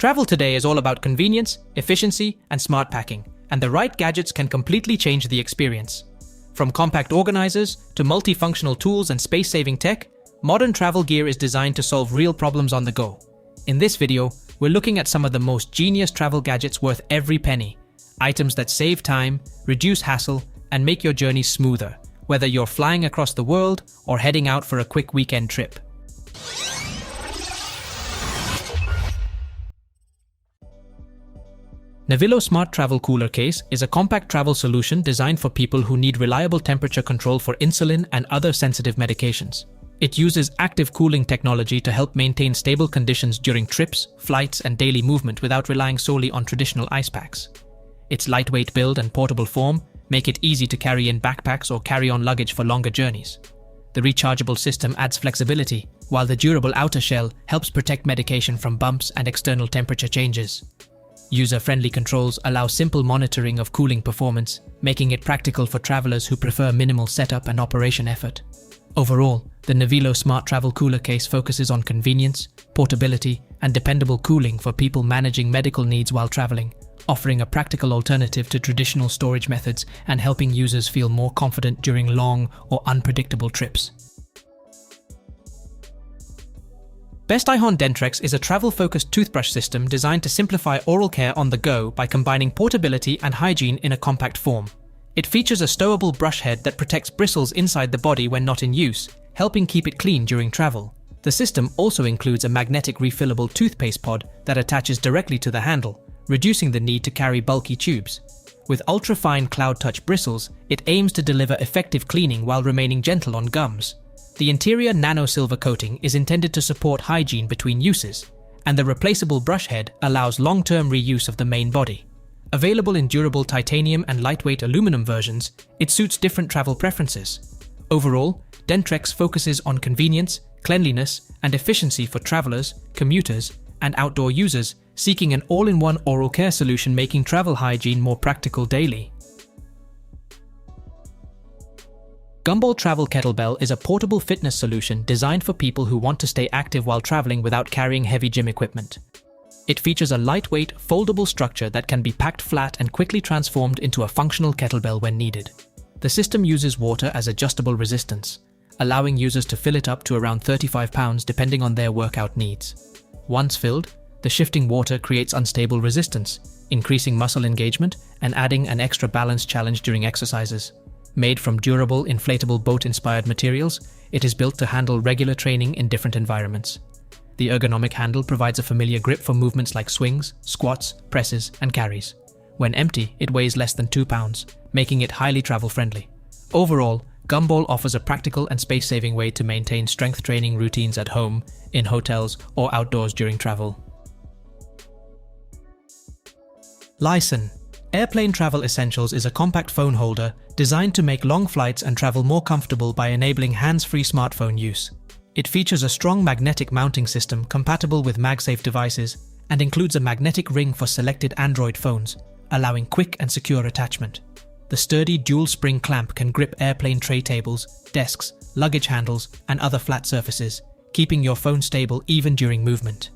Travel today is all about convenience, efficiency, and smart packing, and the right gadgets can completely change the experience. From compact organizers to multifunctional tools and space-saving tech, modern travel gear is designed to solve real problems on the go. In this video, we're looking at some of the most genius travel gadgets worth every penny. Items that save time, reduce hassle, and make your journey smoother, whether you're flying across the world or heading out for a quick weekend trip. NEVILO Smart Travel Cooler Case is a compact travel solution designed for people who need reliable temperature control for insulin and other sensitive medications. It uses active cooling technology to help maintain stable conditions during trips, flights, and daily movement without relying solely on traditional ice packs. Its lightweight build and portable form make it easy to carry in backpacks or carry-on luggage for longer journeys. The rechargeable system adds flexibility, while the durable outer shell helps protect medication from bumps and external temperature changes. User-friendly controls allow simple monitoring of cooling performance, making it practical for travelers who prefer minimal setup and operation effort. Overall, the NEVILO Smart Travel Cooler Case focuses on convenience, portability, and dependable cooling for people managing medical needs while traveling, offering a practical alternative to traditional storage methods and helping users feel more confident during long or unpredictable trips. BESTYIHON Dentrekx is a travel-focused toothbrush system designed to simplify oral care on the go by combining portability and hygiene in a compact form. It features a stowable brush head that protects bristles inside the body when not in use, helping keep it clean during travel. The system also includes a magnetic refillable toothpaste pod that attaches directly to the handle, reducing the need to carry bulky tubes. With ultra-fine cloud touch bristles, it aims to deliver effective cleaning while remaining gentle on gums. The interior nano-silver coating is intended to support hygiene between uses, and the replaceable brush head allows long-term reuse of the main body. Available in durable titanium and lightweight aluminum versions, it suits different travel preferences. Overall, Dentrekx focuses on convenience, cleanliness, and efficiency for travelers, commuters, and outdoor users seeking an all-in-one oral care solution, making travel hygiene more practical daily. Gumball Travel Kettlebell is a portable fitness solution designed for people who want to stay active while traveling without carrying heavy gym equipment. It features a lightweight, foldable structure that can be packed flat and quickly transformed into a functional kettlebell when needed. The system uses water as adjustable resistance, allowing users to fill it up to around 35 pounds depending on their workout needs. Once filled, the shifting water creates unstable resistance, increasing muscle engagement and adding an extra balance challenge during exercises. Made from durable, inflatable boat-inspired materials, it is built to handle regular training in different environments. The ergonomic handle provides a familiar grip for movements like swings, squats, presses, and carries. When empty, it weighs less than 2 pounds, making it highly travel-friendly. Overall, Gumball offers a practical and space-saving way to maintain strength training routines at home, in hotels, or outdoors during travel. LISEN Airplane Travel Essentials is a compact phone holder designed to make long flights and travel more comfortable by enabling hands-free smartphone use. It features a strong magnetic mounting system compatible with MagSafe devices and includes a magnetic ring for selected Android phones, allowing quick and secure attachment. The sturdy dual-spring clamp can grip airplane tray tables, desks, luggage handles, and other flat surfaces, keeping your phone stable even during movement.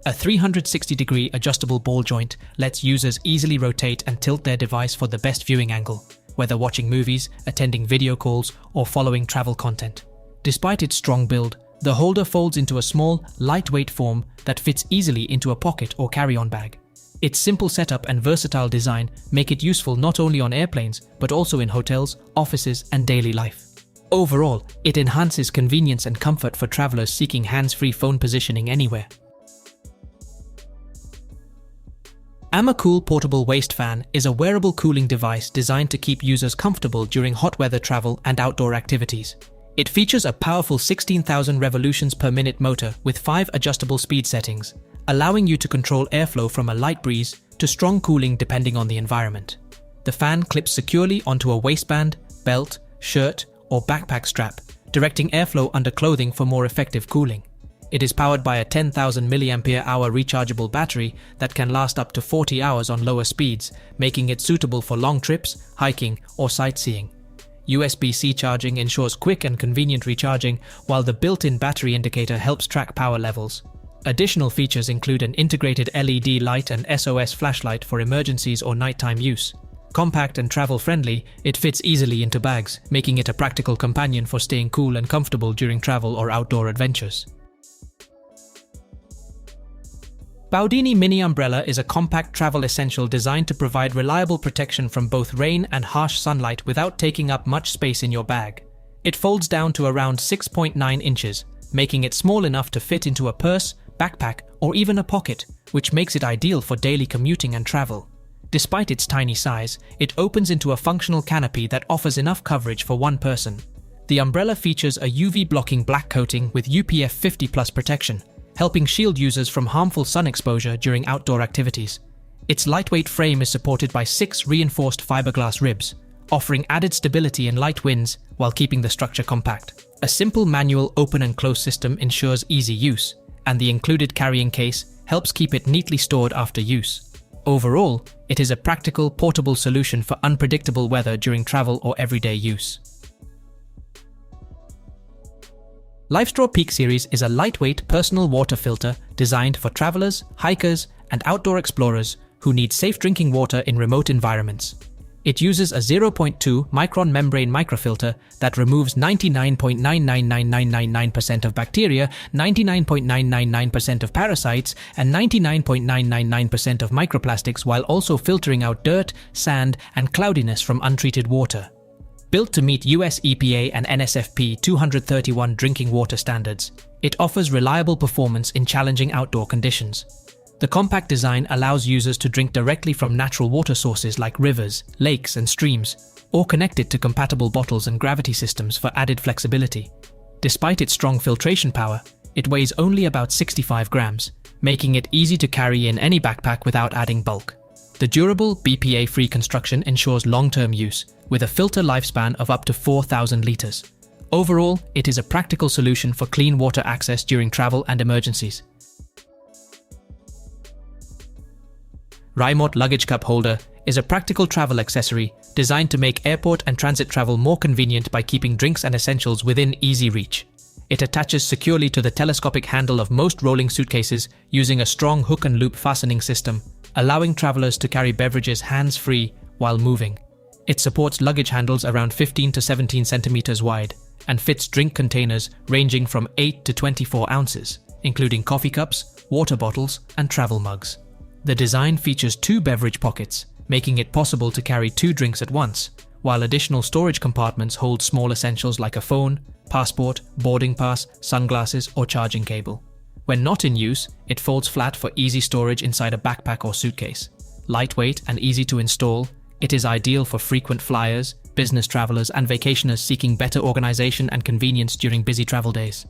A 360-degree adjustable ball joint lets users easily rotate and tilt their device for the best viewing angle, whether watching movies, attending video calls, or following travel content. Despite its strong build, the holder folds into a small, lightweight form that fits easily into a pocket or carry-on bag. Its simple setup and versatile design make it useful not only on airplanes, but also in hotels, offices, and daily life. Overall, it enhances convenience and comfort for travelers seeking hands-free phone positioning anywhere. AMACOOL Portable Waist Fan is a wearable cooling device designed to keep users comfortable during hot weather travel and outdoor activities. It features a powerful 16,000 revolutions per minute motor with 5 adjustable speed settings, allowing you to control airflow from a light breeze to strong cooling depending on the environment. The fan clips securely onto a waistband, belt, shirt, or backpack strap, directing airflow under clothing for more effective cooling. It is powered by a 10,000 mAh rechargeable battery that can last up to 40 hours on lower speeds, making it suitable for long trips, hiking, or sightseeing. USB-C charging ensures quick and convenient recharging, while the built-in battery indicator helps track power levels. Additional features include an integrated LED light and SOS flashlight for emergencies or nighttime use. Compact and travel-friendly, it fits easily into bags, making it a practical companion for staying cool and comfortable during travel or outdoor adventures. BAODINI Mini Umbrella is a compact travel essential designed to provide reliable protection from both rain and harsh sunlight without taking up much space in your bag. It folds down to around 6.9 inches, making it small enough to fit into a purse, backpack, or even a pocket, which makes it ideal for daily commuting and travel. Despite its tiny size, it opens into a functional canopy that offers enough coverage for one person. The umbrella features a UV-blocking black coating with UPF 50+ protection, helping shield users from harmful sun exposure during outdoor activities. Its lightweight frame is supported by 6 reinforced fiberglass ribs, offering added stability in light winds while keeping the structure compact. A simple manual open and close system ensures easy use, and the included carrying case helps keep it neatly stored after use. Overall, it is a practical, portable solution for unpredictable weather during travel or everyday use. LifeStraw Peak Series is a lightweight personal water filter designed for travelers, hikers, and outdoor explorers who need safe drinking water in remote environments. It uses a 0.2 micron membrane microfilter that removes 99.999999% of bacteria, 99.999% of parasites, and 99.999% of microplastics while also filtering out dirt, sand, and cloudiness from untreated water. Built to meet US EPA and NSFP 231 drinking water standards, it offers reliable performance in challenging outdoor conditions. The compact design allows users to drink directly from natural water sources like rivers, lakes, and streams, or connect it to compatible bottles and gravity systems for added flexibility. Despite its strong filtration power, it weighs only about 65 grams, making it easy to carry in any backpack without adding bulk. The durable, BPA-free construction ensures long-term use, with a filter lifespan of up to 4,000 litres. Overall, it is a practical solution for clean water access during travel and emergencies. Riemot Luggage Cup Holder is a practical travel accessory designed to make airport and transit travel more convenient by keeping drinks and essentials within easy reach. It attaches securely to the telescopic handle of most rolling suitcases using a strong hook and loop fastening system, allowing travelers to carry beverages hands-free while moving. It supports luggage handles around 15 to 17 centimeters wide and fits drink containers ranging from 8 to 24 ounces, including coffee cups, water bottles, and travel mugs. The design features 2 beverage pockets, making it possible to carry 2 drinks at once, while additional storage compartments hold small essentials like a phone, passport, boarding pass, sunglasses, or charging cable. When not in use, it folds flat for easy storage inside a backpack or suitcase. Lightweight and easy to install, it is ideal for frequent flyers, business travelers, and vacationers seeking better organization and convenience during busy travel days.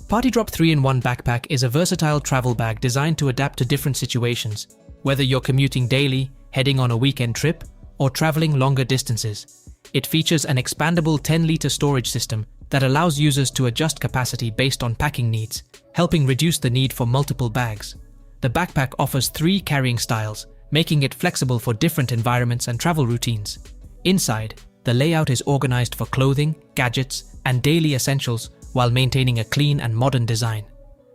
PartyDrop 3-in-1 Backpack is a versatile travel bag designed to adapt to different situations, whether you're commuting daily, heading on a weekend trip, or traveling longer distances. It features an expandable 10-liter storage system that allows users to adjust capacity based on packing needs, helping reduce the need for multiple bags. The backpack offers 3 carrying styles, making it flexible for different environments and travel routines. Inside, the layout is organized for clothing, gadgets, and daily essentials while maintaining a clean and modern design.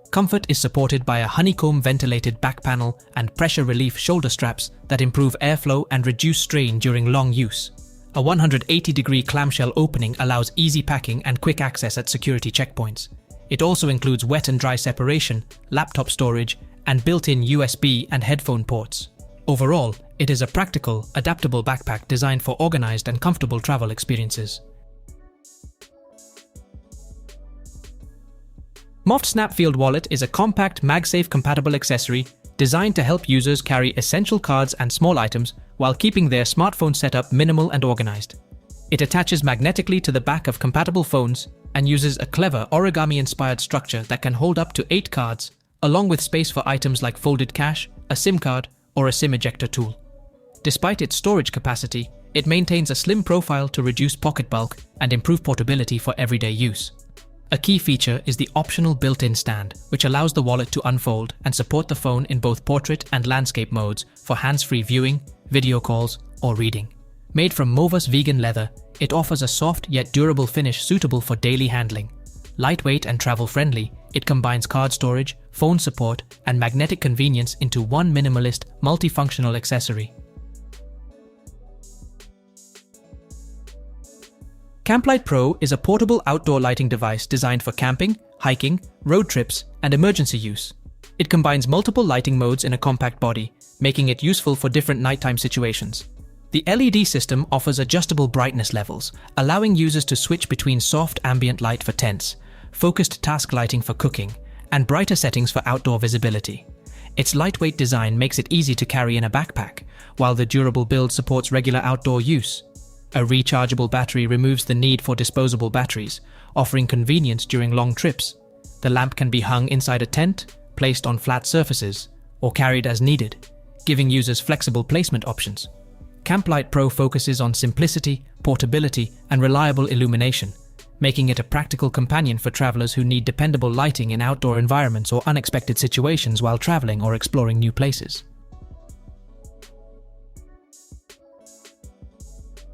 Comfort is supported by a honeycomb ventilated back panel and pressure relief shoulder straps that improve airflow and reduce strain during long use. A 180-degree clamshell opening allows easy packing and quick access at security checkpoints. It also includes wet and dry separation, laptop storage, and built-in USB and headphone ports. Overall, it is a practical, adaptable backpack designed for organized and comfortable travel experiences. MOFT Snapfield Wallet is a compact MagSafe compatible accessory designed to help users carry essential cards and small items while keeping their smartphone setup minimal and organized. It attaches magnetically to the back of compatible phones and uses a clever origami-inspired structure that can hold up to 8 cards, along with space for items like folded cash, a SIM card, or a SIM ejector tool. Despite its storage capacity, it maintains a slim profile to reduce pocket bulk and improve portability for everyday use. A key feature is the optional built-in stand, which allows the wallet to unfold and support the phone in both portrait and landscape modes for hands-free viewing, video calls, or reading. Made from Movus vegan leather, it offers a soft yet durable finish suitable for daily handling. Lightweight and travel-friendly, it combines card storage, phone support, and magnetic convenience into one minimalist, multifunctional accessory. CampLight Pro is a portable outdoor lighting device designed for camping, hiking, road trips, and emergency use. It combines multiple lighting modes in a compact body, making it useful for different nighttime situations. The LED system offers adjustable brightness levels, allowing users to switch between soft ambient light for tents, focused task lighting for cooking, and brighter settings for outdoor visibility. Its lightweight design makes it easy to carry in a backpack, while the durable build supports regular outdoor use. A rechargeable battery removes the need for disposable batteries, offering convenience during long trips. The lamp can be hung inside a tent, placed on flat surfaces, or carried as needed, giving users flexible placement options. CampLight Pro focuses on simplicity, portability, and reliable illumination, making it a practical companion for travelers who need dependable lighting in outdoor environments or unexpected situations while traveling or exploring new places.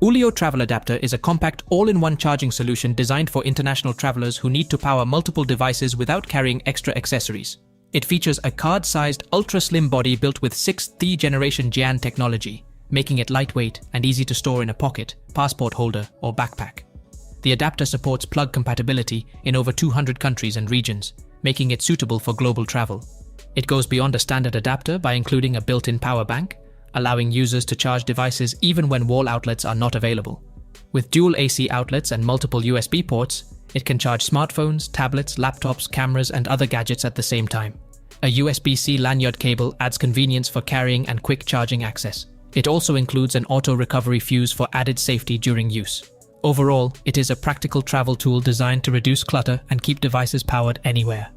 OULIYO Travel Adapter is a compact all-in-one charging solution designed for international travelers who need to power multiple devices without carrying extra accessories. It features a card-sized, ultra-slim body built with 6th generation GaN technology, making it lightweight and easy to store in a pocket, passport holder, or backpack. The adapter supports plug compatibility in over 200 countries and regions, making it suitable for global travel. It goes beyond a standard adapter by including a built-in power bank, allowing users to charge devices even when wall outlets are not available. With dual AC outlets and multiple USB ports, it can charge smartphones, tablets, laptops, cameras, and other gadgets at the same time. A USB-C lanyard cable adds convenience for carrying and quick charging access. It also includes an auto-recovery fuse for added safety during use. Overall, it is a practical travel tool designed to reduce clutter and keep devices powered anywhere.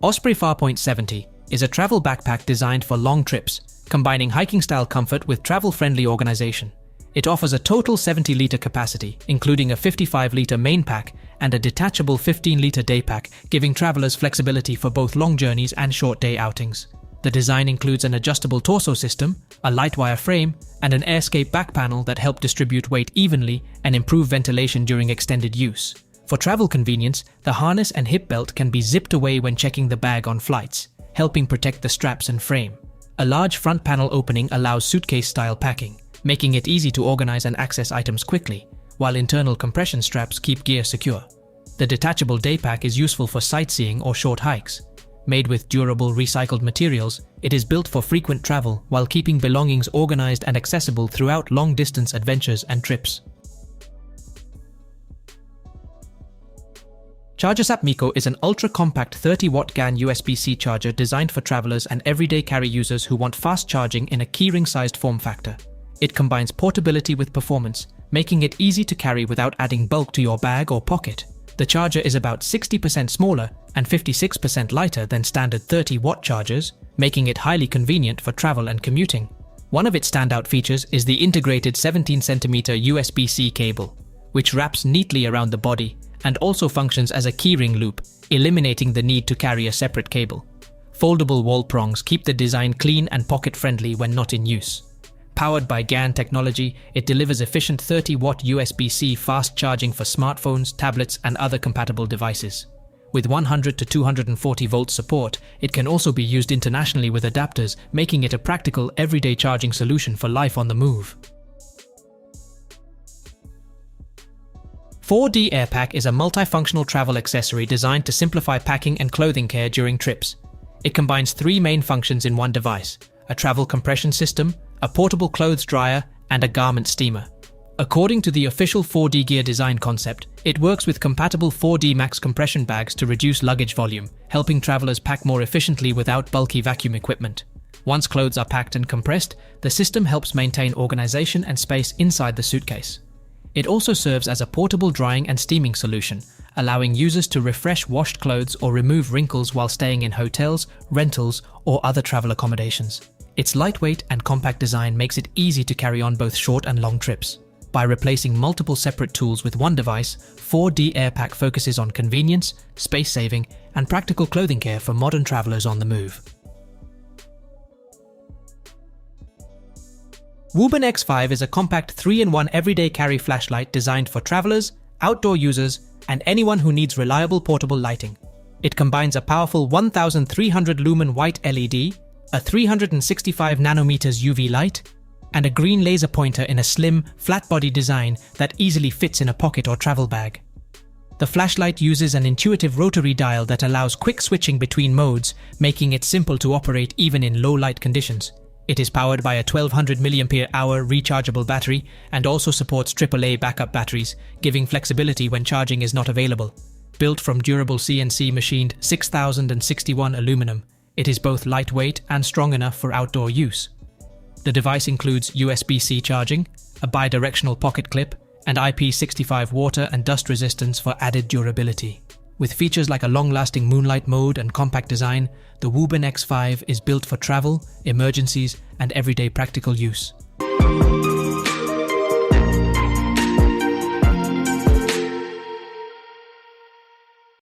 Osprey Farpoint 70 is a travel backpack designed for long trips, combining hiking-style comfort with travel-friendly organization. It offers a total 70-liter capacity, including a 55-liter main pack and a detachable 15-liter day pack, giving travelers flexibility for both long journeys and short day outings. The design includes an adjustable torso system, a light-wire frame, and an AirScape back panel that help distribute weight evenly and improve ventilation during extended use. For travel convenience, the harness and hip belt can be zipped away when checking the bag on flights, helping protect the straps and frame. A large front panel opening allows suitcase-style packing, making it easy to organize and access items quickly, while internal compression straps keep gear secure. The detachable day pack is useful for sightseeing or short hikes. Made with durable, recycled materials, it is built for frequent travel while keeping belongings organized and accessible throughout long-distance adventures and trips. Chargeasap Miko is an ultra-compact 30-watt GaN USB-C charger designed for travelers and everyday carry users who want fast charging in a keyring-sized form factor. It combines portability with performance, making it easy to carry without adding bulk to your bag or pocket. The charger is about 60% smaller and 56% lighter than standard 30-watt chargers, making it highly convenient for travel and commuting. One of its standout features is the integrated 17cm USB-C cable, which wraps neatly around the body and also functions as a keyring loop, eliminating the need to carry a separate cable. Foldable wall prongs keep the design clean and pocket-friendly when not in use. Powered by GaN technology, it delivers efficient 30-watt USB-C fast charging for smartphones, tablets, and other compatible devices. With 100 to 240 volt support, it can also be used internationally with adapters, making it a practical, everyday charging solution for life on the move. 4D AirPack is a multifunctional travel accessory designed to simplify packing and clothing care during trips. It combines three main functions in one device: a travel compression system, a portable clothes dryer, and a garment steamer. According to the official 4D gear design concept, it works with compatible 4D Max compression bags to reduce luggage volume, helping travelers pack more efficiently without bulky vacuum equipment. Once clothes are packed and compressed, the system helps maintain organization and space inside the suitcase. It also serves as a portable drying and steaming solution, allowing users to refresh washed clothes or remove wrinkles while staying in hotels, rentals, or other travel accommodations. Its lightweight and compact design makes it easy to carry on both short and long trips. By replacing multiple separate tools with one device, 4D AirPack focuses on convenience, space saving, and practical clothing care for modern travelers on the move. WUBEN X5 is a compact 3-in-1 everyday carry flashlight designed for travelers, outdoor users, and anyone who needs reliable portable lighting. It combines a powerful 1300 lumen white LED, a 365 nanometers UV light, and a green laser pointer in a slim, flat-body design that easily fits in a pocket or travel bag. The flashlight uses an intuitive rotary dial that allows quick switching between modes, making it simple to operate even in low light conditions. It is powered by a 1200 mAh rechargeable battery and also supports AAA backup batteries, giving flexibility when charging is not available. Built from durable CNC machined 6061 aluminum, it is both lightweight and strong enough for outdoor use. The device includes USB-C charging, a bidirectional pocket clip, and IP65 water and dust resistance for added durability. With features like a long-lasting moonlight mode and compact design, the WUBEN X5 is built for travel, emergencies, and everyday practical use.